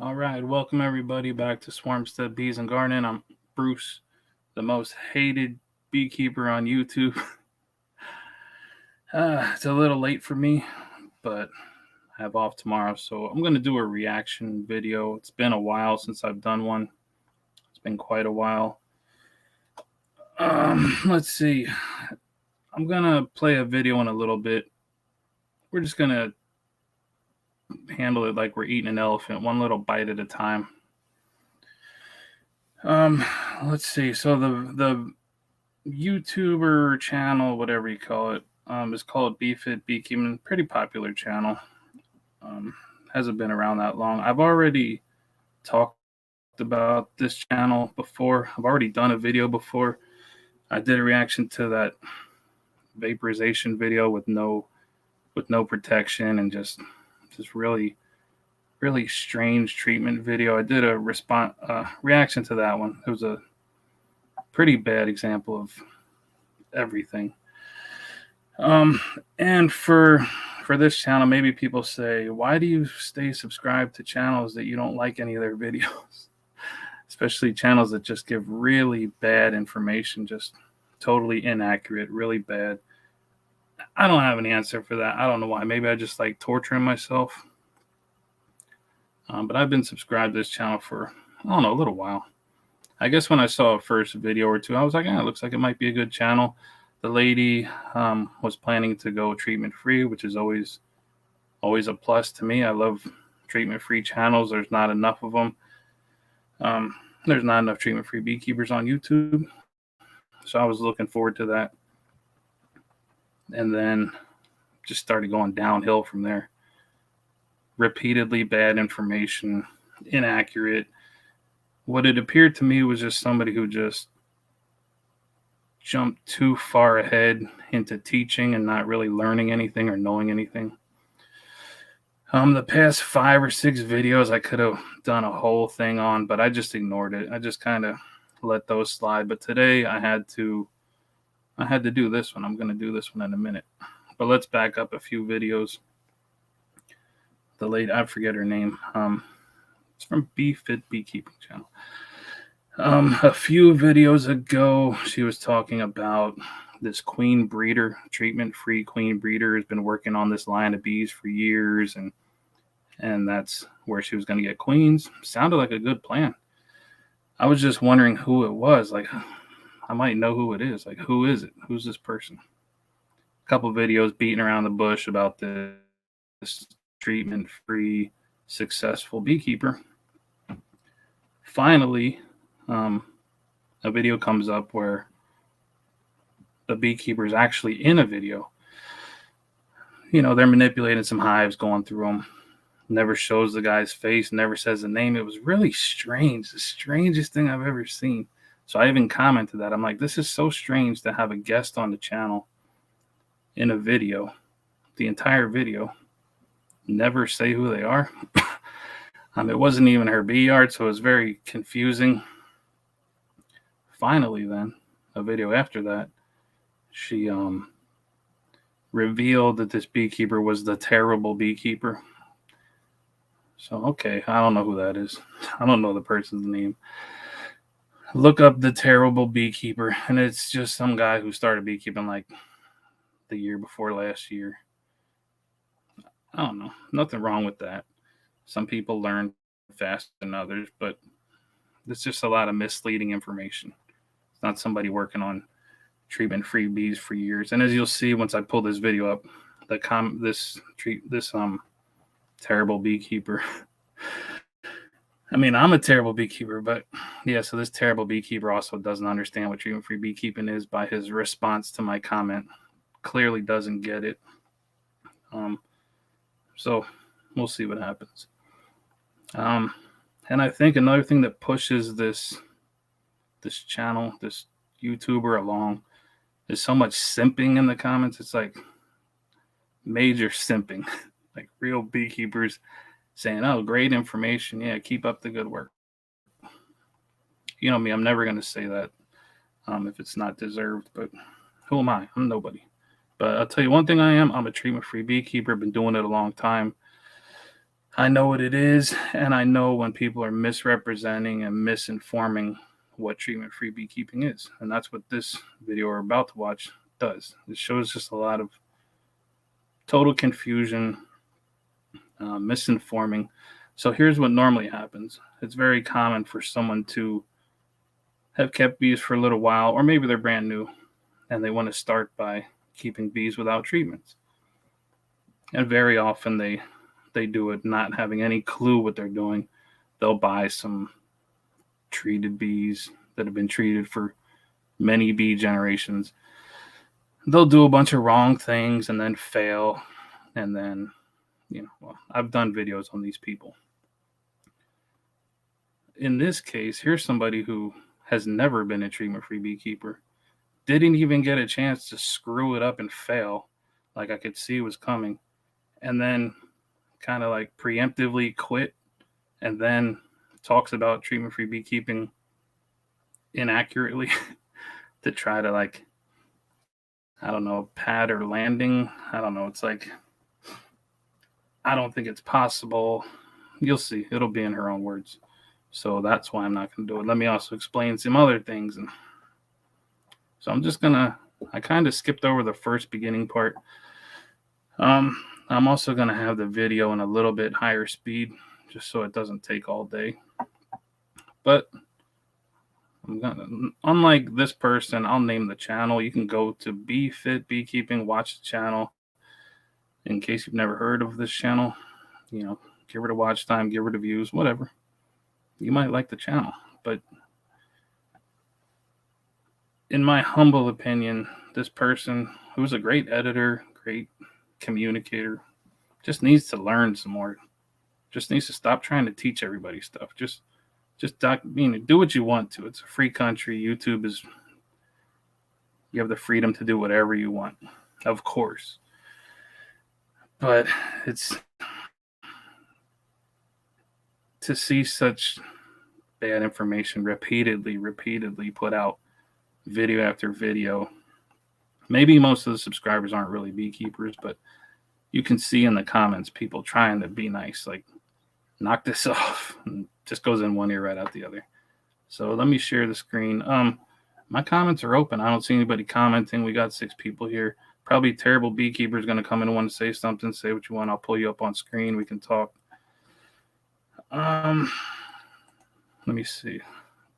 All right, welcome everybody back to Swarmstead Bees and Garden. I'm Bruce, the most hated beekeeper on YouTube. It's a little late for me, but I have off tomorrow, so I'm going to do a reaction video. It's been a while since I've done one. It's been quite a while. Let's see. I'm going to play a video in a little bit. We're just going to handle it like we're eating an elephant, one little bite at a time. Let's see. So the YouTuber channel, whatever you call it, is called Beekeeping. Pretty popular channel. Hasn't been around that long. I've already talked about this channel before. I've already done a video before. I did a reaction to that vaporization video with no protection and just really strange treatment video. I did a reaction to that one. It was a pretty bad example of everything. And for this channel, maybe people say, why do you stay subscribed to channels that you don't like any of their videos? Especially channels that just give really bad information, just totally inaccurate, really bad. I don't have an answer for that. I don't know why. Maybe I just like torturing myself. But I've been subscribed to this channel for, I don't know, a little while. I guess when I saw a first video or two, I was like, it looks like it might be a good channel. The lady was planning to go treatment-free, which is always a plus to me. I love treatment-free channels. There's not enough of them. There's not enough treatment-free beekeepers on YouTube. So I was looking forward to that. And then just started going downhill from there. Repeatedly bad information, inaccurate. What it appeared to me was just somebody who just jumped too far ahead into teaching and not really learning anything or knowing anything. The past 5 or 6 videos I could have done a whole thing on, but I just ignored it. I just kind of let those slide. But today I had to do this one. I'm going to do this one in a minute. But let's back up a few videos. The lady, I forget her name. It's from Beekeeping channel. A few videos ago, she was talking about this queen breeder, treatment-free queen breeder, has been working on this line of bees for years, and that's where she was going to get queens. Sounded like a good plan. I was just wondering who it was. Like, I might know who it is. Like, who is it? Who's this person? A couple videos beating around the bush about this treatment-free, successful beekeeper. Finally, a video comes up where the beekeeper is actually in a video. You know, they're manipulating some hives, going through them. Never shows the guy's face, never says the name. It was really strange, the strangest thing I've ever seen. So I even commented that. I'm like, this is so strange to have a guest on the channel in a video, the entire video, never say who they are. It wasn't even her bee yard, so it was very confusing. Finally, then, a video after that, she revealed that this beekeeper was the terrible beekeeper. So, okay, I don't know who that is. I don't know the person's name. Look up the terrible beekeeper, and it's just some guy who started beekeeping like the year before last year. I don't know. Nothing wrong with that. Some people learn faster than others, but it's just a lot of misleading information. It's not somebody working on treatment-free bees for years. And as you'll see once I pull this video up, this terrible beekeeper. I mean, I'm a terrible beekeeper, but yeah, so this terrible beekeeper also doesn't understand what treatment-free beekeeping is by his response to my comment. Clearly doesn't get it. So we'll see what happens. And I think another thing that pushes this channel, this YouTuber along, is so much simping in the comments. It's like major simping, like real beekeepers saying, oh, great information. Yeah, keep up the good work. You know me, I'm never going to say that if it's not deserved, but who am I? I'm nobody. But I'll tell you one thing I am. I'm a treatment-free beekeeper. Been doing it a long time. I know what it is, and I know when people are misrepresenting and misinforming what treatment-free beekeeping is. And that's what this video we're about to watch does. It shows just a lot of total confusion, misinforming. So here's what normally happens. It's very common for someone to have kept bees for a little while, or maybe they're brand new and they want to start by keeping bees without treatments. And very often they do it not having any clue what they're doing. They'll buy some treated bees that have been treated for many bee generations. They'll do a bunch of wrong things and then fail. And then, well, I've done videos on these people. In this case, here's somebody who has never been a treatment-free beekeeper, didn't even get a chance to screw it up and fail like I could see was coming, and then kind of like preemptively quit, and then talks about treatment-free beekeeping inaccurately to try to, like, I don't know, pad or landing. I don't know. It's like, I don't think it's possible. You'll see. It'll be in her own words. So that's why I'm not going to do it. Let me also explain some other things. And so I kind of skipped over the first beginning part. I'm also going to have the video in a little bit higher speed just so it doesn't take all day. But unlike this person, I'll name the channel. You can go to Be Fit Beekeeping, watch the channel. In case you've never heard of this channel, give her the watch time, give her the views, whatever. You might like the channel, but in my humble opinion, this person, who's a great editor, great communicator, just needs to learn some more. Just needs to stop trying to teach everybody stuff. Just do what you want to. It's a free country. YouTube is, you have the freedom to do whatever you want, of course. But it's to see such bad information repeatedly put out, video after video. Maybe most of the subscribers aren't really beekeepers, but you can see in the comments people trying to be nice, like, knock this off, and just goes in one ear right out the other. So let me share the screen. My comments are open. I don't see anybody commenting. We got 6 people here. Probably terrible beekeeper is going to come in and want to say something. Say what you want. I'll pull you up on screen. We can talk. Let me see.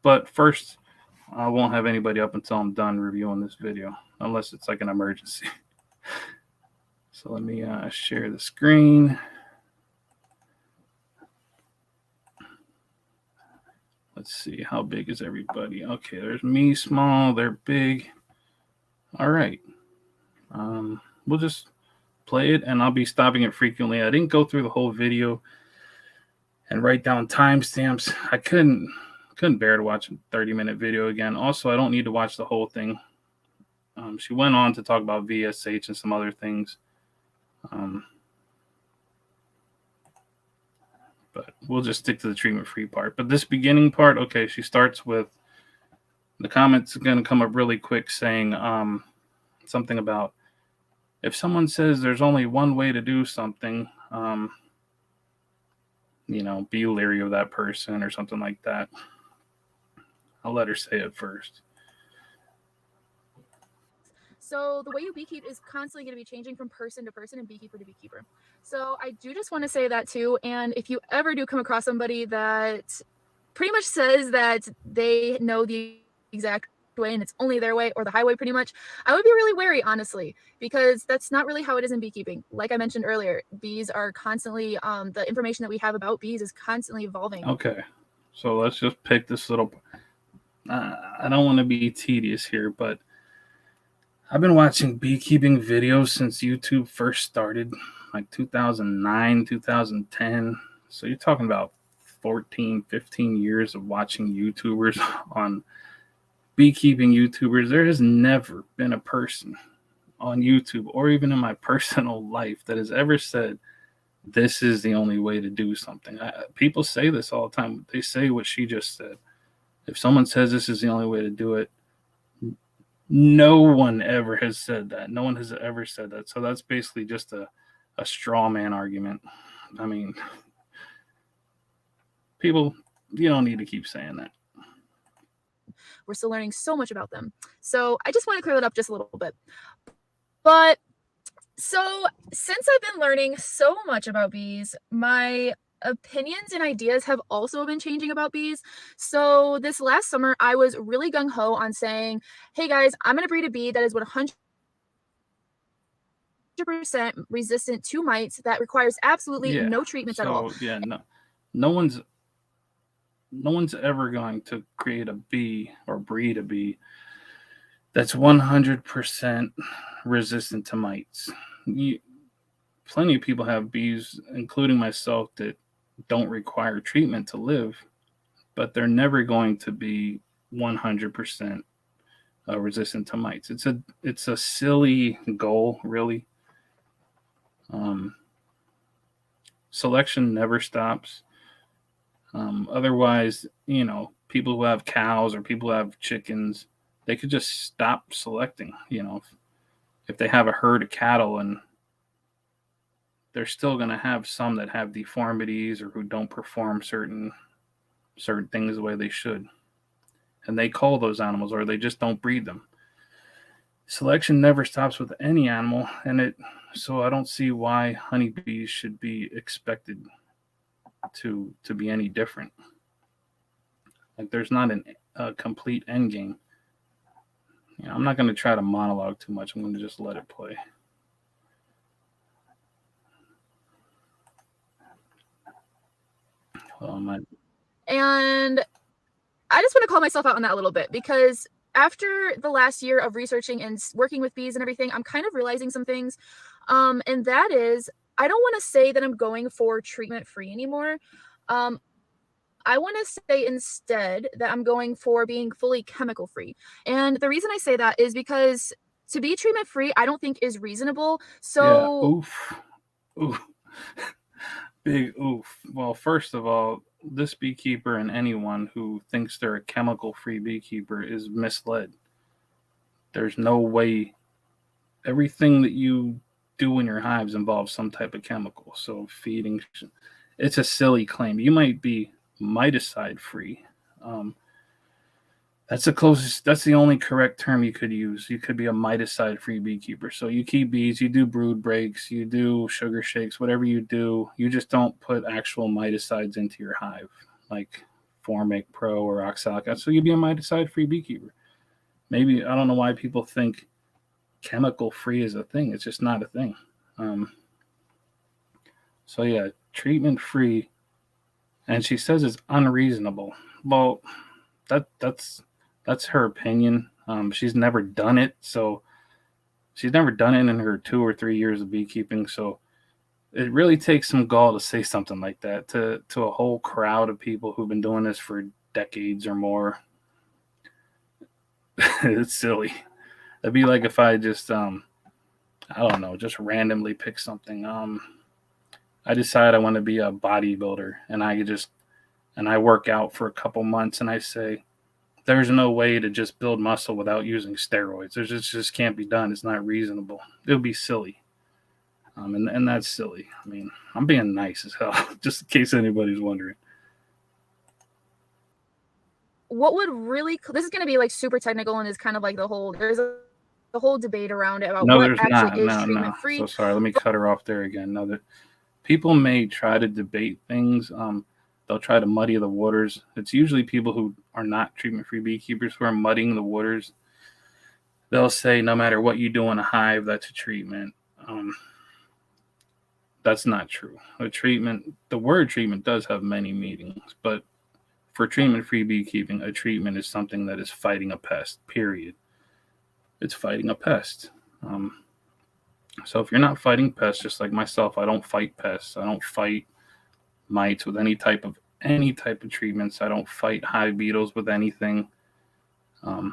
But first, I won't have anybody up until I'm done reviewing this video, unless it's like an emergency. So let me share the screen. Let's see, how big is everybody? Okay, there's me small, they're big. All right. We'll just play it, and I'll be stopping it frequently. I didn't go through the whole video and write down timestamps. I couldn't bear to watch a 30-minute video again. Also, I don't need to watch the whole thing. She went on to talk about VSH and some other things. But we'll just stick to the treatment-free part. But this beginning part, okay, she starts with, the comments are going to come up really quick saying something about, if someone says there's only one way to do something, be leery of that person or something like that. I'll let her say it first. So the way you beekeep is constantly going to be changing from person to person and beekeeper to beekeeper. So I do just want to say that too. And if you ever do come across somebody that pretty much says that they know the exact way and it's only their way or the highway pretty much, I would be really wary, honestly, because that's not really how it is in beekeeping. Like I mentioned earlier, bees are constantly, the information that we have about bees is constantly evolving. Okay, so let's just pick this little, I don't want to be tedious here, but I've been watching beekeeping videos since YouTube first started, like 2009, 2010. So you're talking about 14, 15 years of watching YouTubers on beekeeping YouTubers. There has never been a person on YouTube or even in my personal life that has ever said, this is the only way to do something. People say this all the time. They say what she just said. If someone says this is the only way to do it, no one ever has said that. No one has ever said that. So that's basically just a straw man argument. I mean, People, you don't need to keep saying that. We're still learning so much about them. So I just want to clear that up just a little bit. But so since I've been learning so much about bees, my opinions and ideas have also been changing about bees. So this last summer, I was really gung-ho on saying, hey guys, I'm going to breed a bee that is 100% resistant to mites that requires absolutely no treatments at all. So yeah, no one's ever going to create a bee or breed a bee that's 100% resistant to mites. Plenty of people have bees, including myself, that don't require treatment to live, but they're never going to be 100% resistant to mites. It's a silly goal, really. Selection never stops. Otherwise, people who have cows or people who have chickens, they could just stop selecting. If they have a herd of cattle, and they're still going to have some that have deformities or who don't perform certain things the way they should, and they cull those animals, or they just don't breed them. Selection never stops with any animal, so I don't see why honeybees should be expected to be any different. Like, there's not a complete end game. I'm not going to try to monologue too much. I'm going to just let it play. And I just want to call myself out on that a little bit, because after the last year of researching and working with bees and everything, I'm kind of realizing some things. And that is, I don't want to say that I'm going for treatment free anymore. I want to say instead that I'm going for being fully chemical free. And the reason I say that is because to be treatment free, I don't think is reasonable. So yeah, oof. Big oof. Well, first of all, this beekeeper and anyone who thinks they're a chemical free beekeeper is misled. There's no way. Everything that you do in your hives involves some type of chemical. So feeding, it's a silly claim. You might be miticide free. That's the closest. That's the only correct term you could use. You could be a miticide free beekeeper. So you keep bees, you do brood breaks, you do sugar shakes, whatever you do. You just don't put actual miticides into your hive, like Formic Pro or oxalic acid. So you'd be a miticide free beekeeper. Maybe, I don't know why people think chemical free is a thing. It's just not a thing. So yeah, treatment free. And she says it's unreasonable. Well, that's her opinion. She's never done it, so she's never done it in her 2 or 3 years of beekeeping. So it really takes some gall to say something like that to a whole crowd of people who've been doing this for decades or more. It's silly. It'd be like if I just I don't know, just randomly pick something. I decide I want to be a bodybuilder, and I work out for a couple months, and I say, there's no way to just build muscle without using steroids. There's just can't be done. It's not reasonable. It would be silly. And that's silly. I mean, I'm being nice as hell, just in case anybody's wondering. What would really, this is going to be like super technical, and is kind of like there's a whole debate around it about what actually is treatment free. So sorry, let me cut her off there again. No, that people may try to debate things. They'll try to muddy the waters. It's usually people who are not treatment-free beekeepers who are muddying the waters. They'll say no matter what you do in a hive, that's a treatment. That's not true. The word treatment does have many meanings, but for treatment-free beekeeping, a treatment is something that is fighting a pest, period. It's fighting a pest. So if you're not fighting pests, just like myself, I don't fight pests. I don't fight mites with any type of treatments. I don't fight hive beetles with anything. I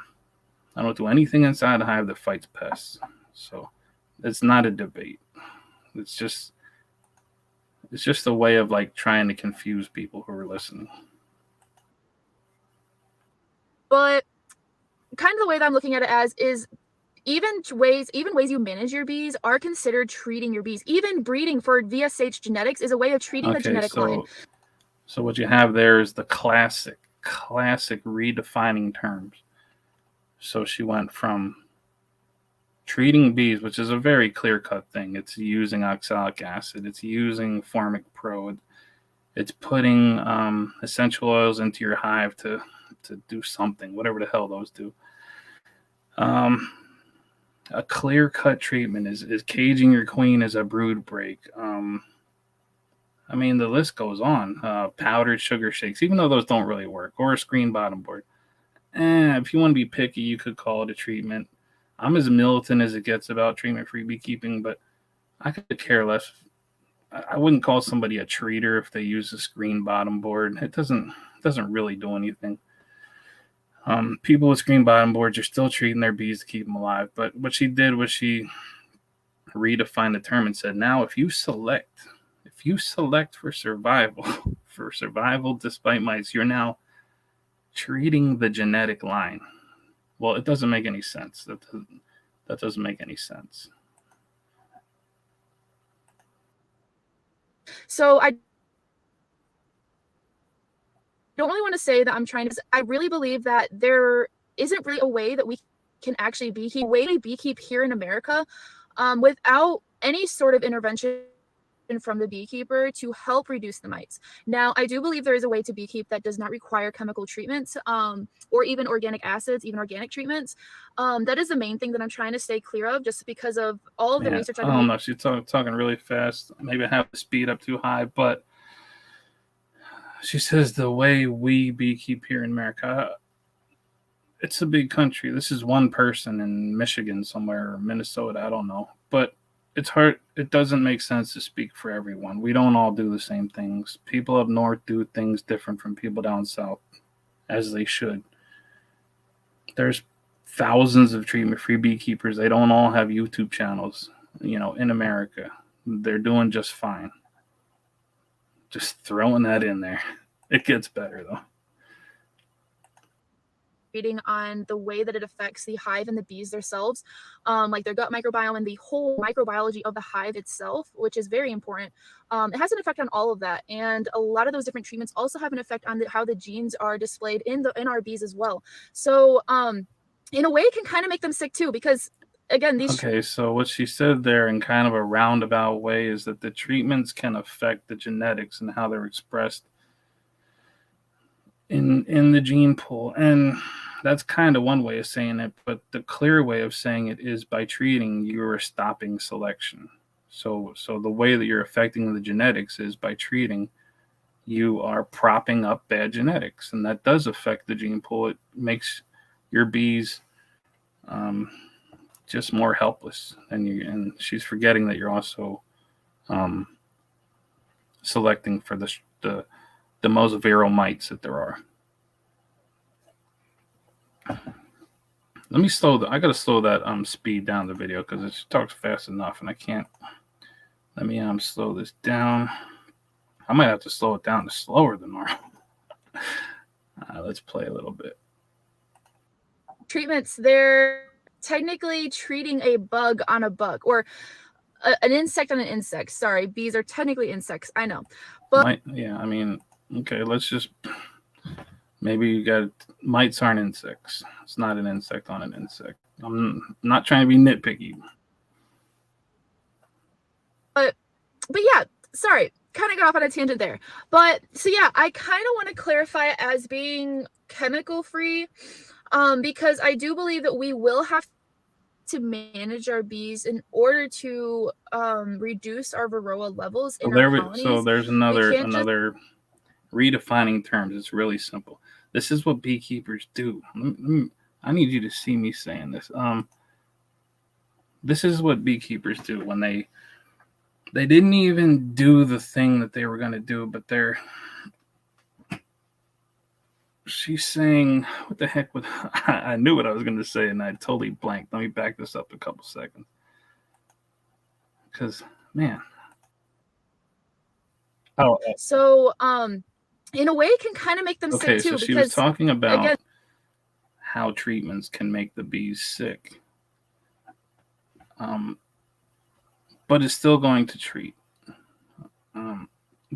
don't do anything inside the hive that fights pests. So it's not a debate. It's just a way of like trying to confuse people who are listening. But kind of the way that I'm looking at it as is even ways you manage your bees are considered treating your bees. Even breeding for VSH genetics is a way of treating the genetic line. So what you have there is the classic redefining terms. So she went from treating bees, which is a very clear cut thing. It's using oxalic acid. It's using Formic Pro. It's putting essential oils into your hive to do something, whatever the hell those do. A clear cut treatment is caging your queen as a brood break. I mean, the list goes on. Powdered sugar shakes, even though those don't really work, or a screen bottom board. If you want to be picky, you could call it a treatment. I'm as militant as it gets about treatment-free beekeeping, but I could care less. I wouldn't call somebody a treater if they use a screen bottom board. It doesn't really do anything. People with screen bottom boards are still treating their bees to keep them alive. But what she did was she redefined the term and said, now if you select for survival, despite mites, you're now treating the genetic line. Well, it doesn't make any sense. That doesn't make any sense. So I don't really want to say that I'm trying to. I really believe that there isn't really a way that we can actually beekeep here in America without any sort of intervention from the beekeeper to help reduce the mites. Now, I do believe there is a way to beekeep that does not require chemical treatments or even organic acids, even organic treatments. That is the main thing that I'm trying to stay clear of, just because of all of the research I've been doing. I don't know. She's talking really fast. Maybe I have the speed up too high, but she says the way we beekeep here in America, it's a big country. This is one person in Michigan somewhere, or Minnesota, I don't know. But it's hard. It doesn't make sense to speak for everyone. We don't all do the same things. People up north do things different from people down south, as they should. There's thousands of treatment-free beekeepers. They don't all have YouTube channels, in America. They're doing just fine. Just throwing that in there. It gets better, though. Reading on the way that it affects the hive and the bees themselves, like their gut microbiome and the whole microbiology of the hive itself, which is very important. It has an effect on all of that, and a lot of those different treatments also have an effect on how the genes are displayed in our bees as well. So, in a way, it can kind of make them sick too, because again, these. Okay, so what she said there in kind of a roundabout way is that the treatments can affect the genetics and how they're expressed in the gene pool, and that's kind of one way of saying it, but the clear way of saying it is by treating, you're stopping selection. So the way that you're affecting the genetics is by treating, you are propping up bad genetics, and that does affect the gene pool. It makes your bees just more helpless, and she's forgetting that you're also selecting for the most viral mites that there are. Let me I gotta slow that speed down the video because it talks fast enough, and I can't. Let me slow this down. I might have to slow it down to slower than normal. Let's play a little bit. Treatments, they're technically treating a bug on a bug, or an insect on an insect. Sorry, bees are technically insects, I know. But yeah, I mean, okay, let's just, maybe you got, mites aren't insects. It's not an insect on an insect. I'm not trying to be nitpicky. But yeah, sorry, kind of got off on a tangent there. But so yeah, I kind of want to clarify it as being chemical free, because I do believe that we will have to manage our bees in order to reduce our varroa levels in our colonies. So there's another redefining terms. It's really simple. This is what beekeepers do. I need you to see me saying this. This is what beekeepers do when they didn't even do the thing that they were going to do, but she's saying, what the heck would, I knew what I was going to say and I totally blanked. Let me back this up a couple seconds. Because, man. Oh. So, in a way, it can kind of make them sick too. So she was talking about how treatments can make the bees sick. But it's still going to treat.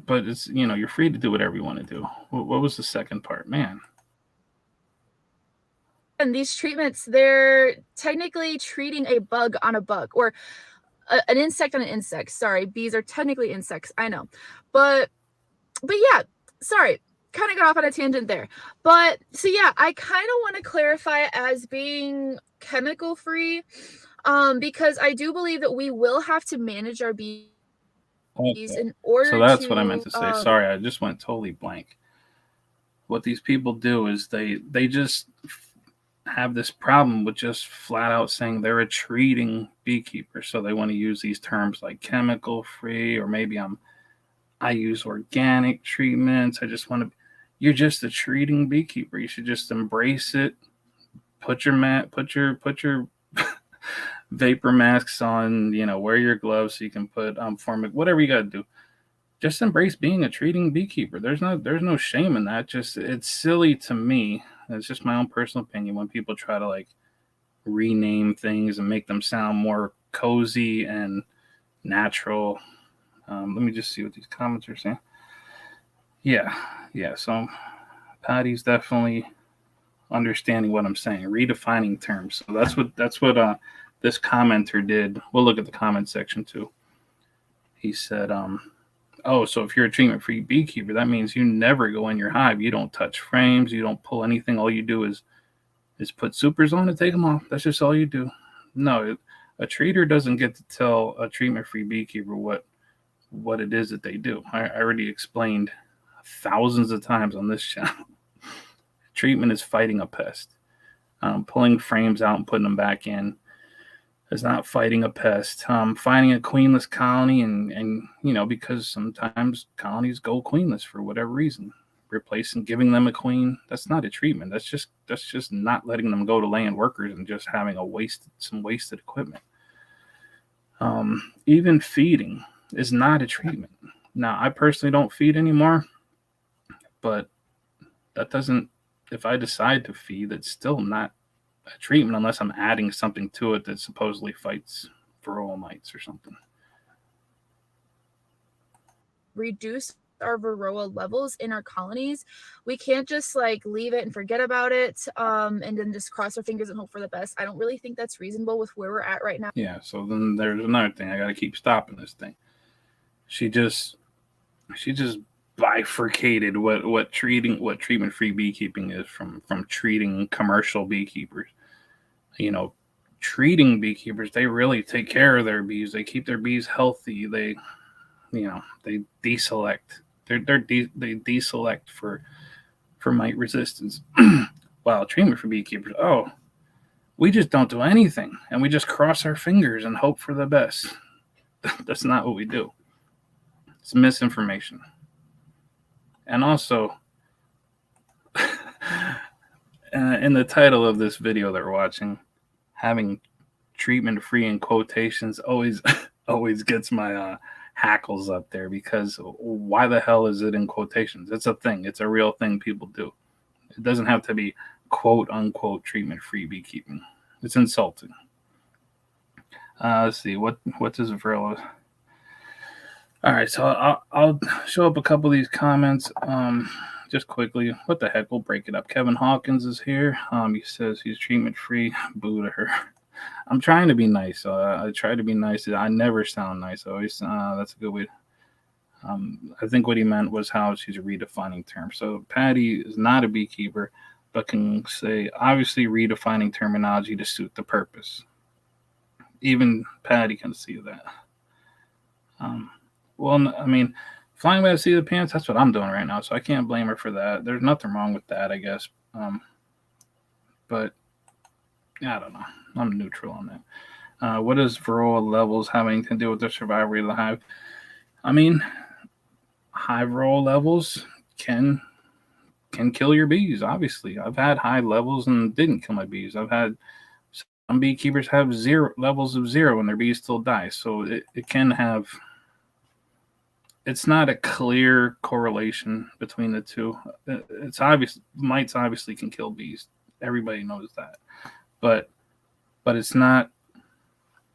but it's, you're free to do whatever you want to do. What was the second part, man? And these treatments, they're technically treating a bug on a bug, or an insect on an insect. Sorry, bees are technically insects, I know. But yeah, sorry, kind of got off on a tangent there. But so yeah, I kind of want to clarify it as being chemical free, because I do believe that we will have to manage our bees Okay. in order So that's what I meant to to say. Sorry, I just went totally blank. What these people do is they just have this problem with just flat out saying they're a treating beekeeper. So they want to use these terms like chemical free, or maybe I use organic treatments. I just want to. You're just a treating beekeeper. You should just embrace it. Put your vapor masks on. Wear your gloves so you can put formic, whatever you got to do. Just embrace being a treating beekeeper. There's no shame in that. Just, it's silly to me. It's just my own personal opinion when people try to like rename things and make them sound more cozy and natural. Let me just see what these comments are saying. Yeah. So Patty's definitely understanding what I'm saying, redefining terms. So that's what this commenter did. We'll look at the comment section too. He said, "Oh, so if you're a treatment-free beekeeper, that means you never go in your hive. You don't touch frames. You don't pull anything. All you do is put supers on and take them off. That's just all you do." No, a treater doesn't get to tell a treatment-free beekeeper what it is that they do. I already explained thousands of times on this channel. Treatment is fighting a pest. Pulling frames out and putting them back in is not fighting a pest. Finding a queenless colony and because sometimes colonies go queenless for whatever reason, replacing giving them a queen, that's not a treatment. That's just not letting them go to land workers and just having some wasted equipment. Even feeding is not a treatment. Now, I personally don't feed anymore, but that doesn't, if I decide to feed, it's still not a treatment unless I'm adding something to it that supposedly fights varroa mites or something. reduce our varroa levels in our colonies. We can't just like leave it and forget about it, and then just cross our fingers and hope for the best. I don't really think that's reasonable with where we're at right now. Yeah, so then there's another thing. I got to keep stopping this thing. She just bifurcated what treatment-free beekeeping is from treating commercial beekeepers. Treating beekeepers, they really take care of their bees. They keep their bees healthy. They deselect. They deselect for mite resistance. While treatment for beekeepers, we just don't do anything and we just cross our fingers and hope for the best. That's not what we do. It's misinformation. And also, in the title of this video that we're watching, having treatment free in quotations always gets my hackles up there, because why the hell is it in quotations? It's a thing. It's a real thing people do. It doesn't have to be quote unquote treatment free beekeeping. It's insulting. Let's see, what does Varroa? All right, so I'll show up a couple of these comments just quickly. What the heck? We'll break it up. Kevin Hawkins is here. He says he's treatment free. Boo to her. I'm trying to be nice. I try to be nice. I never sound nice. Always. That's a good way. I think what he meant was how she's a redefining term. So Patty is not a beekeeper, but can say obviously redefining terminology to suit the purpose. Even Patty can see that. Well, I mean, flying by the seat of the pants, that's what I'm doing right now, so I can't blame her for that. There's nothing wrong with that, I guess. But I don't know. I'm neutral on that. What does varroa levels having to do with the survival of the hive? I mean, high varroa levels can kill your bees, obviously. I've had high levels and didn't kill my bees. I've had some beekeepers have levels of 0 and their bees still die. So it can have... It's not a clear correlation between the two. It's obvious mites obviously can kill bees. Everybody knows that. But it's not...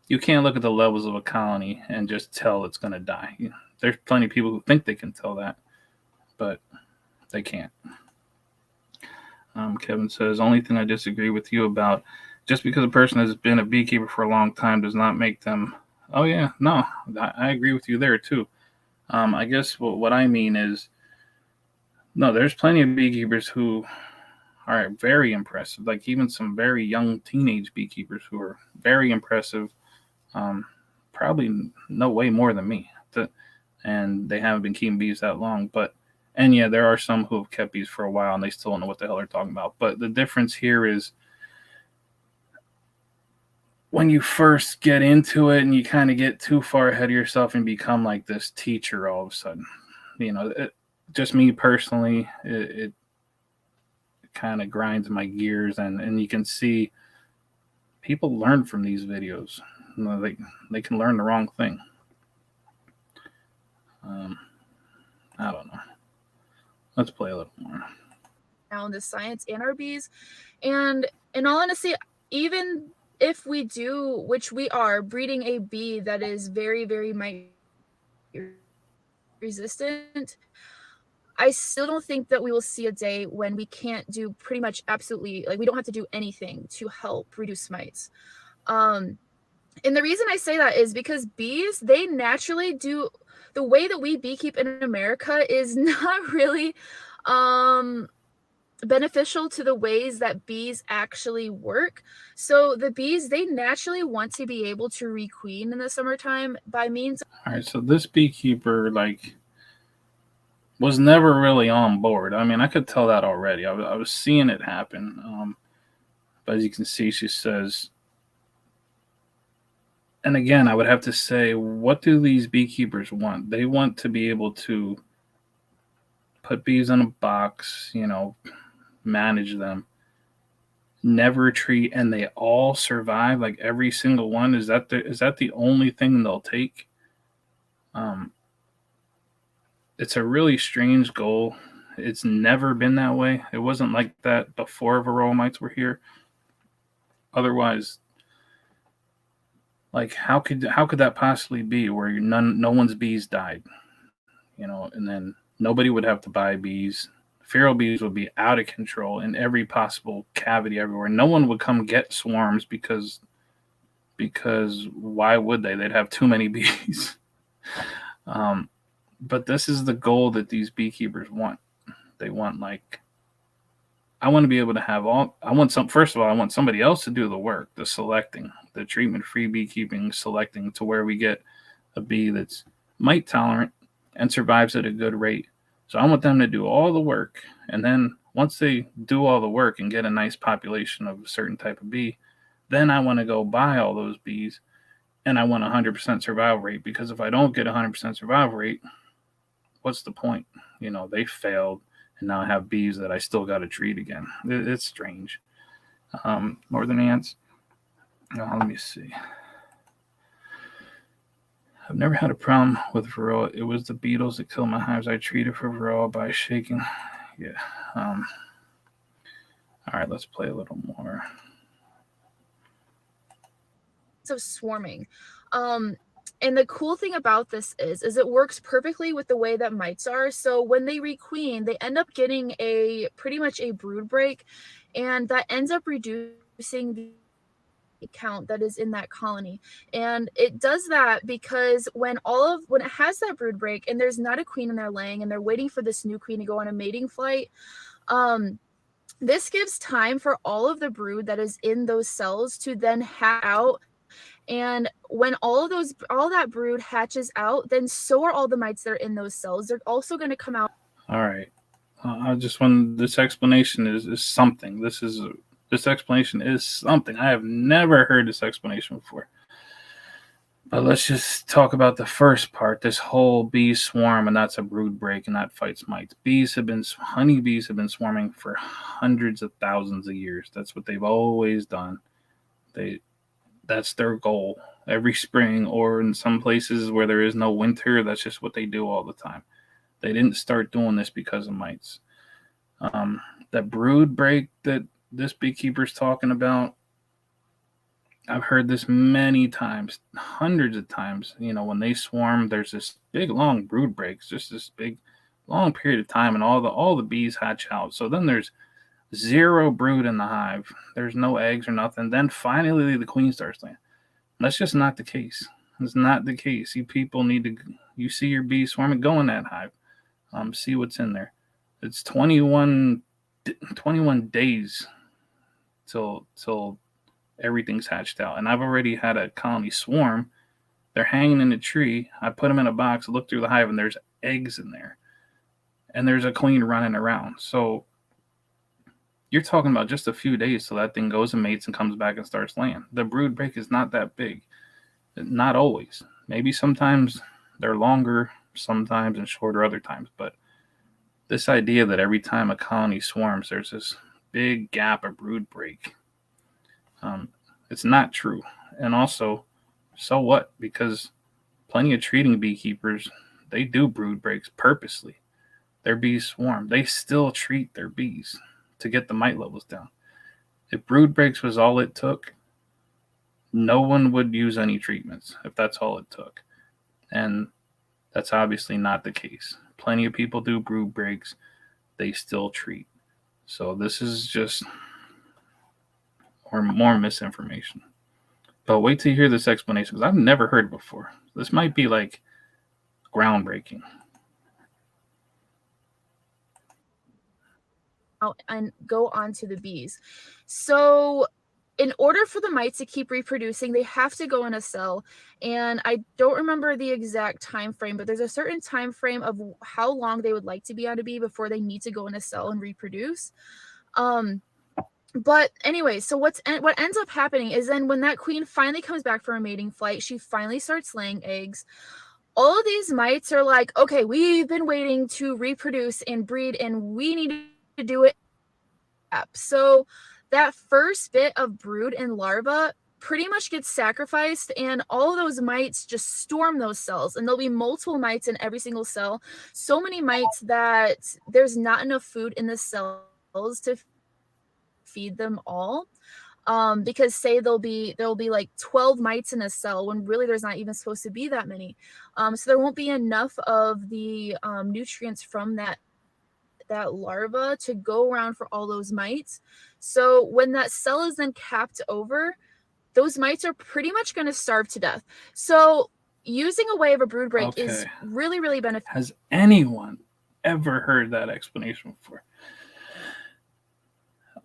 You can't look at the levels of a colony and just tell it's going to die. there's plenty of people who think they can tell that, but they can't. Kevin says, only thing I disagree with you about, just because a person has been a beekeeper for a long time does not make them. Oh yeah, no, I agree with you there too. I guess what I mean is, no, there's plenty of beekeepers who are very impressive. Like even some very young teenage beekeepers who are very impressive. Um, Probably know way more than me, and they haven't been keeping bees that long. But and yeah, there are some who have kept bees for a while and they still don't know what the hell they're talking about. But the difference here is when you first get into it and you kind of get too far ahead of yourself and become like this teacher all of a sudden. Just me personally, it kind of grinds my gears, and you can see people learn from these videos. They can learn the wrong thing. I don't know. Let's play a little more. Now in the science and our bees, and in all honesty, even if we do, which we are, breeding a bee that is very, very mite resistant, I still don't think that we will see a day when we can't do pretty much absolutely, like we don't have to do anything to help reduce mites. And the reason I say that is because bees, they naturally do, the way that we beekeep in America is not really beneficial to the ways that bees actually work. So the bees, they naturally want to be able to requeen in the summertime by means. All right, so this beekeeper was never really on board. I mean, I could tell that already. I was seeing it happen. But as you can see, she says, and again, I would have to say, what do these beekeepers want? They want to be able to put bees in a box, manage them, never treat, and they all survive. Like every single one. Is that the only thing they'll take? It's a really strange goal. It's never been that way. It wasn't like that before varroa mites were here. Otherwise, like how could that possibly be where no one's bees died, and then nobody would have to buy bees. Feral bees would be out of control in every possible cavity everywhere. No one would come get swarms because why would they? They'd have too many bees. But this is the goal that these beekeepers want. They want I want to be able to have first of all, I want somebody else to do the work, the selecting, the treatment-free beekeeping, selecting to where we get a bee that's mite tolerant and survives at a good rate. So I want them to do all the work. And then once they do all the work and get a nice population of a certain type of bee, then I want to go buy all those bees and I want 100% survival rate, because if I don't get 100% survival rate, what's the point? They failed, and now I have bees that I still got to treat again. It's strange. Northern ants. Let me see. I've never had a problem with varroa. It was the beetles that killed my hives. I treated for varroa by shaking. Yeah. All right, let's play a little more. Of swarming. And the cool thing about this is it works perfectly with the way that mites are. So when they requeen, they end up getting pretty much a brood break, and that ends up reducing the count that is in that colony. And it does that because when it has that brood break and there's not a queen in there laying and they're waiting for this new queen to go on a mating flight, this gives time for all of the brood that is in those cells to then hatch out. And when all that brood hatches out, then so are all the mites that are in those cells. They're also going to come out. All right. This explanation is something. This explanation is something. I have never heard this explanation before. But let's just talk about the first part, this whole bee swarm, and that's a brood break, and that fights mites. Honeybees have been swarming for hundreds of thousands of years. That's what they've always done. That's their goal. Every spring, or in some places where there is no winter, that's just what they do all the time. They didn't start doing this because of mites. That brood break that this beekeeper's talking about, I've heard this many times, hundreds of times. When they swarm, there's this big long brood breaks, just this big long period of time, and all the bees hatch out. So then there's zero brood in the hive. There's no eggs or nothing. Then finally the queen starts laying. That's just not the case. It's not the case. You people need to. You see your bees swarming, go in that hive. See what's in there. It's 21 days till everything's hatched out. And I've already had a colony swarm. They're hanging in a tree. I put them in a box, look through the hive, and there's eggs in there. And there's a queen running around. So you're talking about just a few days till that thing goes and mates and comes back and starts laying. The brood break is not that big. Not always. Maybe sometimes they're longer, sometimes and shorter other times. But this idea that every time a colony swarms, there's this big gap of brood break, it's not true. And also, so what? Because plenty of treating beekeepers, they do brood breaks purposely. Their bees swarm. They still treat their bees to get the mite levels down. If brood breaks was all it took, no one would use any treatments if that's all it took. And that's obviously not the case. Plenty of people do brood breaks. They still treat. So this is just more misinformation. But wait till you hear this explanation, because I've never heard it before. This might be like groundbreaking. And go on to the bees. So in order for the mites to keep reproducing, they have to go in a cell. And I don't remember the exact time frame, but there's a certain time frame of how long they would like to be on a bee before they need to go in a cell and reproduce. But anyway, so what ends up happening is then when that queen finally comes back from her mating flight, she finally starts laying eggs. All of these mites are like, okay, we've been waiting to reproduce and breed, and we need to do it. So that first bit of brood and larva pretty much gets sacrificed, and all of those mites just storm those cells, and there'll be multiple mites in every single cell. So many mites that there's not enough food in the cells to feed them all. Because say there'll be like 12 mites in a cell when really there's not even supposed to be that many. So there won't be enough of the nutrients from that larva to go around for all those mites. So when that cell is then capped over, those mites are pretty much going to starve to death. So using a way of a brood break is really, really beneficial. Has anyone ever heard that explanation before?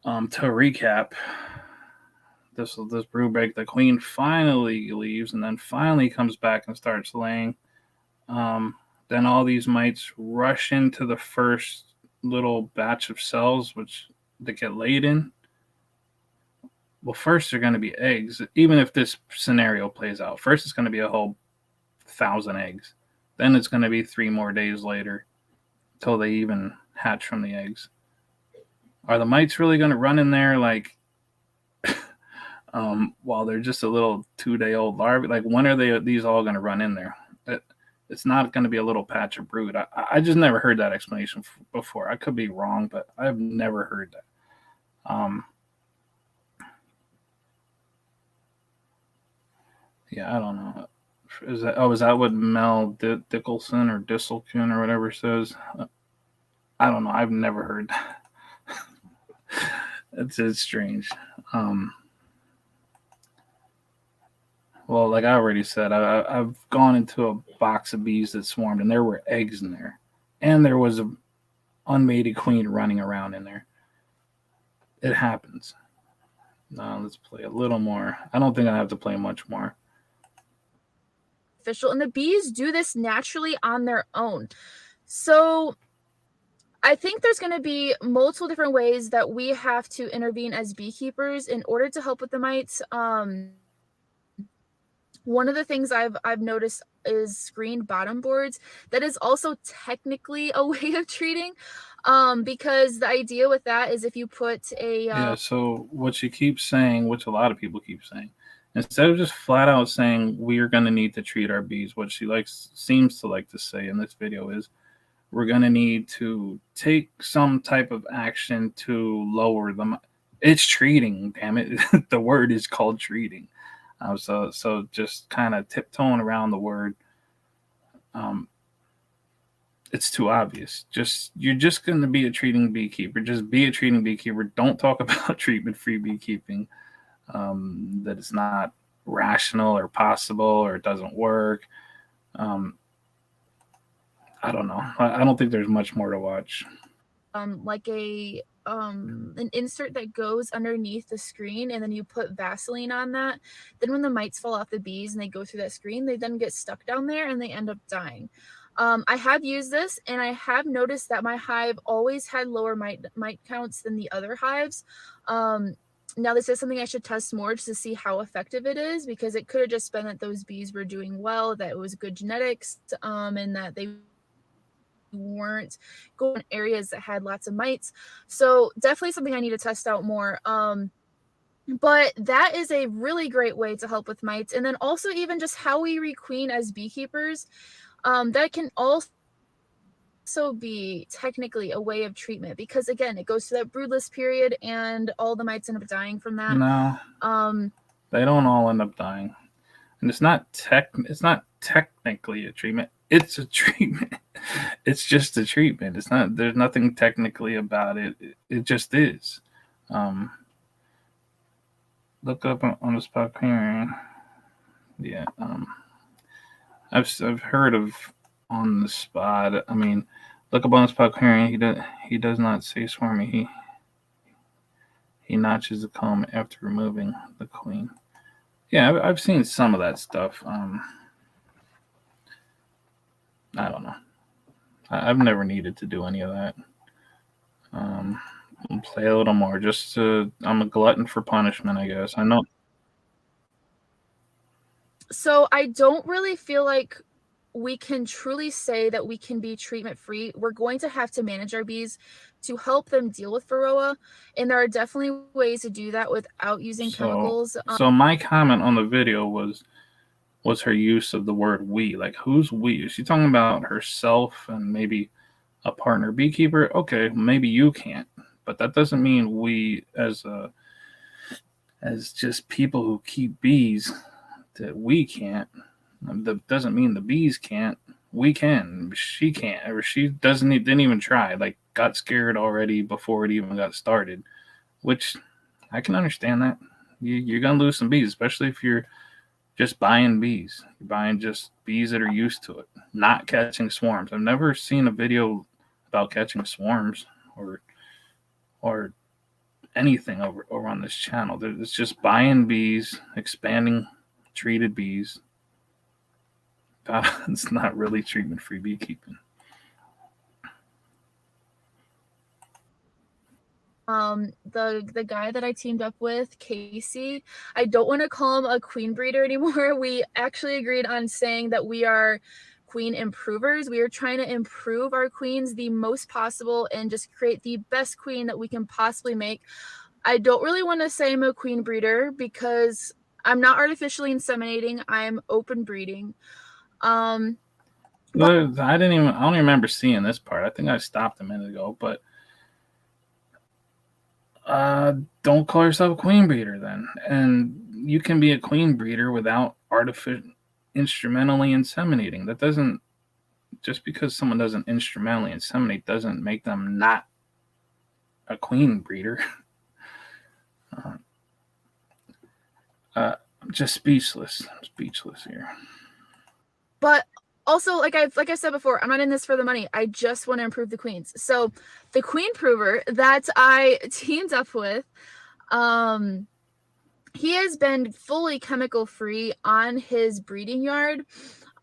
To recap, this brood break, the queen finally leaves and then finally comes back and starts laying. Then all these mites rush into the first little batch of cells which they get laid in. Well, first they're going to be eggs. Even if this scenario plays out, first it's going to be a whole 1,000 eggs. Then it's going to be 3 more days later till they even hatch from the eggs. Are the mites really going to run in there like while they're just a little 2-day-old larvae? Like, when are these all going to run in there? It's not going to be a little patch of brood. I just never heard that explanation before. I could be wrong, but I've never heard that. Yeah, I don't know. Is that what Mel Dickelson or Disselkun or whatever says? I don't know. I've never heard that. It's strange. Well, like I already said, I've gone into a box of bees that swarmed, and there were eggs in there, and there was an unmated queen running around in there. It happens. Now let's play a little more. I don't think I have to play much more. And the bees do this naturally on their own. So I think there's going to be multiple different ways that we have to intervene as beekeepers in order to help with the mites. One of the things I've noticed is screened bottom boards. That is also technically a way of treating, because the idea with that is if you put a yeah. So what she keeps saying, which a lot of people keep saying, instead of just flat out saying we are going to need to treat our bees, what she seems to like to say in this video is we're going to need to take some type of action to lower them. It's treating, damn it. The word is called treating. So just kind of tiptoeing around the word. Um, it's too obvious. You're just going to be a treating beekeeper. Just be a treating beekeeper. Don't talk about treatment-free beekeeping. That it's not rational or possible or it doesn't work. Um, I don't know. I don't think there's much more to watch. Like a an insert that goes underneath the screen, and then you put Vaseline on that. Then when the mites fall off the bees and they go through that screen, they then get stuck down there and they end up dying. I have used this, and I have noticed that my hive always had lower mite counts than the other hives. Now this is something I should test more just to see how effective it is, because it could have just been that those bees were doing well, that it was good genetics, and that they weren't going areas that had lots of mites. So definitely something I need to test out more. But that is a really great way to help with mites. And then also even just how we requeen as beekeepers, that can also be technically a way of treatment, because again, it goes to that broodless period and all the mites end up dying from that. No, they don't all end up dying, and it's not technically a treatment. It's a treatment. It's just a treatment. It's not. There's nothing technically about it. It just is. Um, look up on the spot clearing. Yeah. I've heard of on the spot. I mean, look up on the spot clearing. He does not say swarmy. He notches the comb after removing the queen. Yeah, I've seen some of that stuff. I don't know. I've never needed to do any of that. Play a little more. I'm a glutton for punishment, I guess. I know. So I don't really feel like we can truly say that we can be treatment free. We're going to have to manage our bees to help them deal with Varroa, and there are definitely ways to do that without using chemicals. So my comment on the video was her use of the word we. Like, who's we? Is she talking about herself and maybe a partner beekeeper? Okay, maybe you can't, but that doesn't mean we as just people who keep bees that we can't. That doesn't mean the bees can't. We can. She can't, or she didn't even try. Like, got scared already before it even got started, which I can understand that. You're gonna lose some bees, especially if you're just buying bees. You're buying just bees that are used to it, not catching swarms. I've never seen a video about catching swarms or anything over on this channel. It's just buying bees, expanding treated bees. It's not really treatment-free beekeeping. The guy that I teamed up with, Casey, I don't want to call him a queen breeder anymore. We actually agreed on saying that we are queen improvers. We are trying to improve our queens the most possible and just create the best queen that we can possibly make. I don't really want to say I'm a queen breeder because I'm not artificially inseminating. I'm open breeding. I don't remember seeing this part. I think I stopped a minute ago, but don't call yourself a queen breeder then. And you can be a queen breeder without instrumentally inseminating. That doesn't, just because someone doesn't instrumentally inseminate doesn't make them not a queen breeder. I'm just speechless. I'm speechless here. But also, like I said before, I'm not in this for the money. I just want to improve the queens. So the queen prover that I teamed up with, he has been fully chemical free on his breeding yard.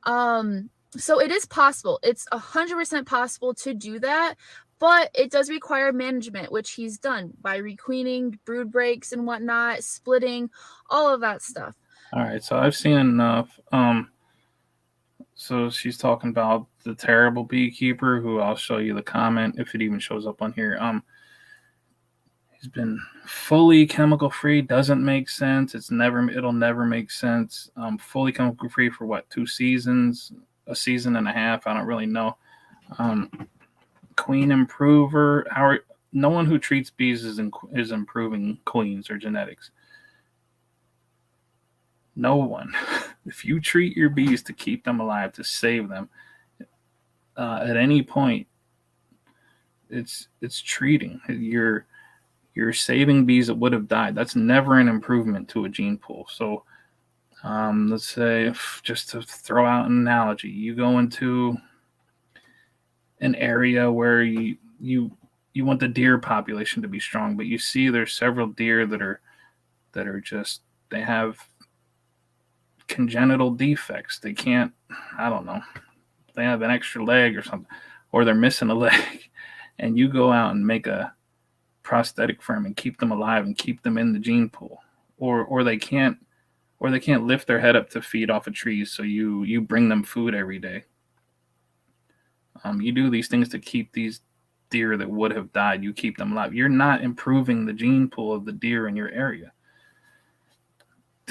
So it is possible. It's 100% possible to do that, but it does require management, which he's done by requeening, brood breaks and whatnot, splitting, all of that stuff. All right, so I've seen enough. So she's talking about the terrible beekeeper, who I'll show you the comment if it even shows up on here. He's been fully chemical free. Doesn't make sense. It'll never make sense. Fully chemical free for what, 2 seasons, a season and a half? I don't really know. Queen improver. No one who treats bees is improving queens or genetics. No one. If you treat your bees to keep them alive, to save them, at any point, it's treating. You're saving bees that would have died. That's never an improvement to a gene pool. So let's say, just to throw out an analogy, you go into an area where you want the deer population to be strong, but you see there's several deer that are just, they have congenital defects. They can't, I don't know, they have an extra leg or something, or they're missing a leg, and you go out and make a prosthetic for them and keep them alive and keep them in the gene pool, or they can't, lift their head up to feed off of trees, so you bring them food every day. You do these things to keep these deer that would have died, you keep them alive. You're not improving the gene pool of the deer in your area.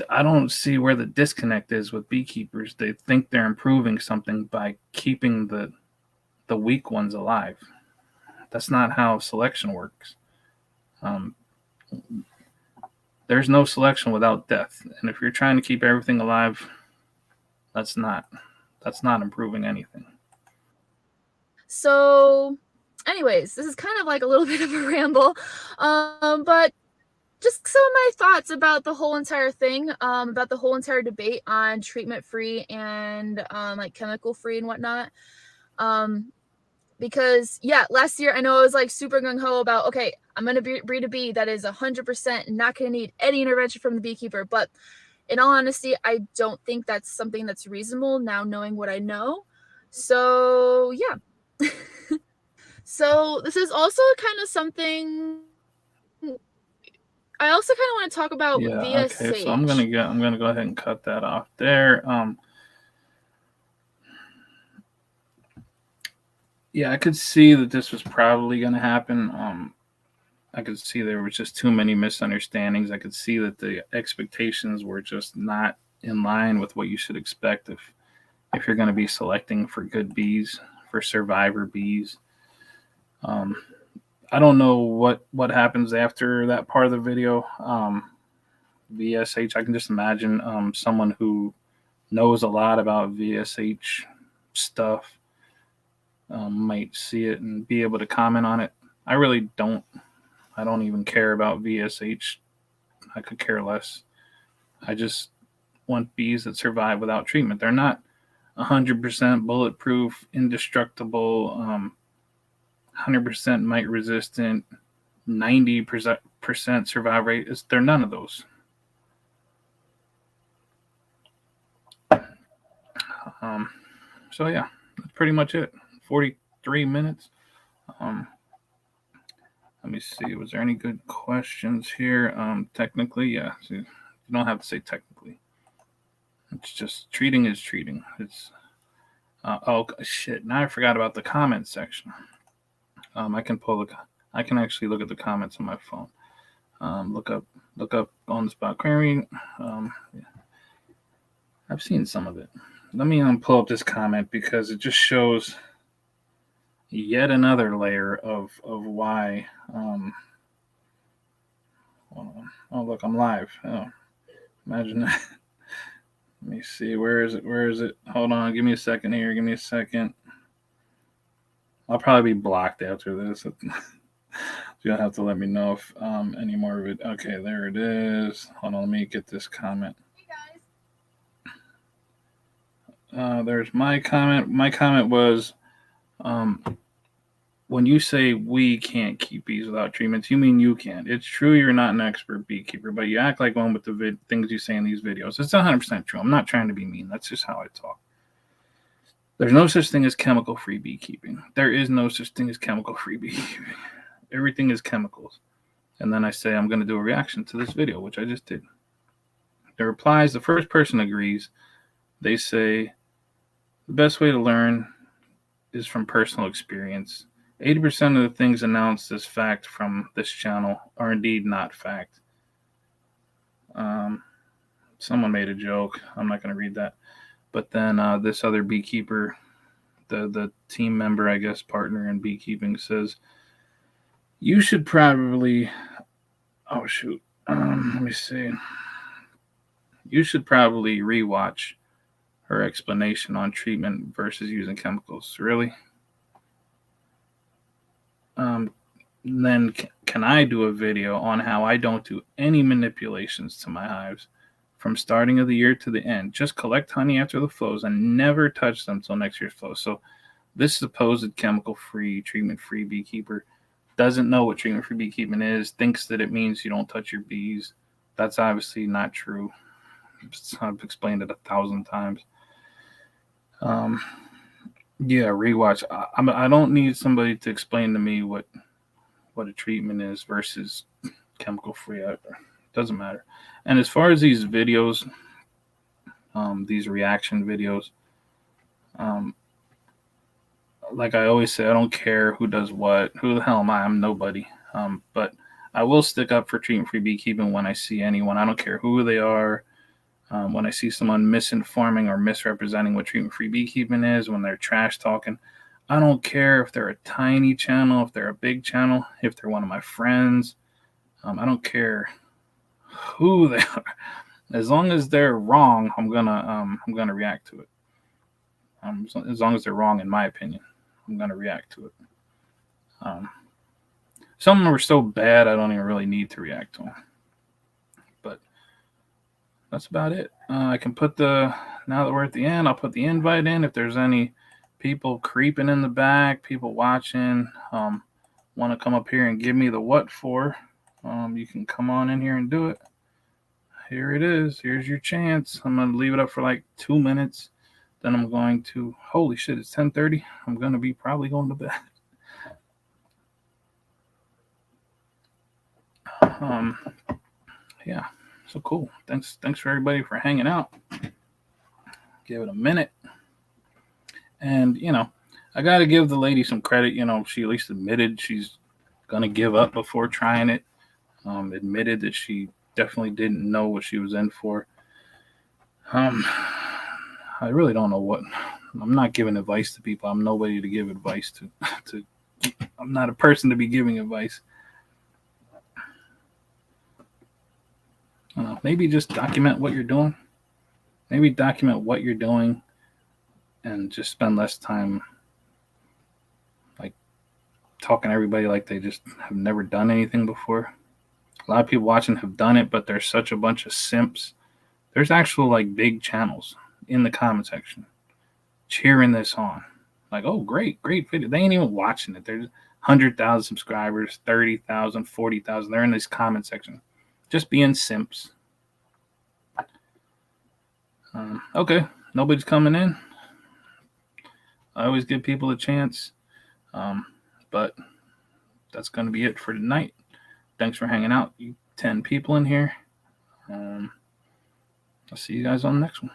I don't see where the disconnect is with beekeepers. They think they're improving something by keeping the weak ones alive. That's not how selection works. There's no selection without death, and if you're trying to keep everything alive, that's not improving anything. So, anyways, this is kind of like a little bit of a ramble, but just some of my thoughts about the whole entire thing, about the whole entire debate on treatment free and like chemical free and whatnot. Because yeah, last year I know I was like super gung-ho about, okay, I'm gonna breed a bee that is 100% not gonna need any intervention from the beekeeper, but in all honesty, I don't think that's something that's reasonable now, knowing what I know. So yeah. So this is also kind of something I also kind of want to talk about Yeah. via Okay. So I'm gonna Sage. go ahead and cut that off there. Yeah, I could see that this was probably gonna happen. I could see there was just too many misunderstandings. I could see that the expectations were just not in line with what you should expect if you're going to be selecting for good bees, for survivor bees. I don't know what happens after that part of the video. VSH, I can just imagine someone who knows a lot about VSH stuff might see it and be able to comment on it. I really don't. I don't even care about VSH. I could care less. I just want bees that survive without treatment. They're not 100% bulletproof, indestructible, 100% mite resistant, 90% survival rate. They're none of those. So yeah, that's pretty much it. 43 minutes. Let me see. Was there any good questions here? Technically, yeah. So you don't have to say technically. It's just treating is treating. It's oh shit! Now I forgot about the comment section. I can actually look at the comments on my phone. Look up on the spot query. Yeah. I've seen some of it. Let me pull up this comment because it just shows yet another layer of why. Oh look, I'm live. Oh, imagine that. Let me see. Where is it? Where is it? Hold on. Give me a second here. Give me a second. I'll probably be blocked after this. You'll have to let me know if any more of it. Okay, there it is. Hold on. Let me get this comment. Hey guys. There's my comment. My comment was when you say we can't keep bees without treatments, you mean you can't. It's true you're not an expert beekeeper, but you act like one with the things you say in these videos. It's 100% true. I'm not trying to be mean. That's just how I talk. There's no such thing as chemical-free beekeeping. There is no such thing as chemical-free beekeeping. Everything is chemicals. And then I say I'm going to do a reaction to this video, which I just did. The replies, the first person agrees. They say the best way to learn is from personal experience. 80% of the things announced as fact from this channel are indeed not fact. Someone made a joke. I'm not going to read that. But then this other beekeeper, the team member, I guess, partner in beekeeping, says, you should probably, oh shoot, let me see. you should probably rewatch her explanation on treatment versus using chemicals. Really? Then can I do a video on how I don't do any manipulations to my hives from starting of the year to the end? Just collect honey after the flows and never touch them till next year's flow. So this supposed chemical-free, treatment-free beekeeper doesn't know what treatment-free beekeeping is, thinks that it means you don't touch your bees. That's obviously not true. I've explained it 1,000 times. Yeah, rewatch. I don't need somebody to explain to me what a treatment is versus chemical-free. It doesn't matter. And as far as these videos, these reaction videos, like I always say, I don't care who does what. Who the hell am I? I'm nobody. But I will stick up for treatment-free beekeeping when I see anyone. I don't care who they are. When I see someone misinforming or misrepresenting what treatment-free beekeeping is, when they're trash talking, I don't care if they're a tiny channel, if they're a big channel, if they're one of my friends. I don't care who they are. As long as they're wrong, I'm gonna react to it. As long as they're wrong, in my opinion, I'm gonna react to it. Some of them are so bad I don't even really need to react to them. But that's about it. I can put now that we're at the end, I'll put the invite in. If there's any people creeping in the back, people watching, want to come up here and give me the what for, you can come on in here and do it. Here it is. Here's your chance. I'm going to leave it up for like 2 minutes. Then I'm going to, holy shit, it's 10:30. I'm going to be probably going to bed. Yeah, so cool. Thanks for everybody for hanging out. Give it a minute. And, I got to give the lady some credit. She at least admitted she's going to give up before trying it. Admitted that she definitely didn't know what she was in for. I really don't know what. I'm not giving advice to people. I'm nobody to give advice to. I'm not a person to be giving advice. Maybe just document what you're doing. Maybe document what you're doing and just spend less time like talking to everybody like they just have never done anything before. A lot of people watching have done it, but there's such a bunch of simps. There's actual like big channels in the comment section cheering this on. Like, oh, great video. They ain't even watching it. There's 100,000 subscribers, 30,000, 40,000. They're in this comment section just being simps. Okay, nobody's coming in. I always give people a chance. But that's going to be it for tonight. Thanks for hanging out, you 10 people in here. I'll see you guys on the next one.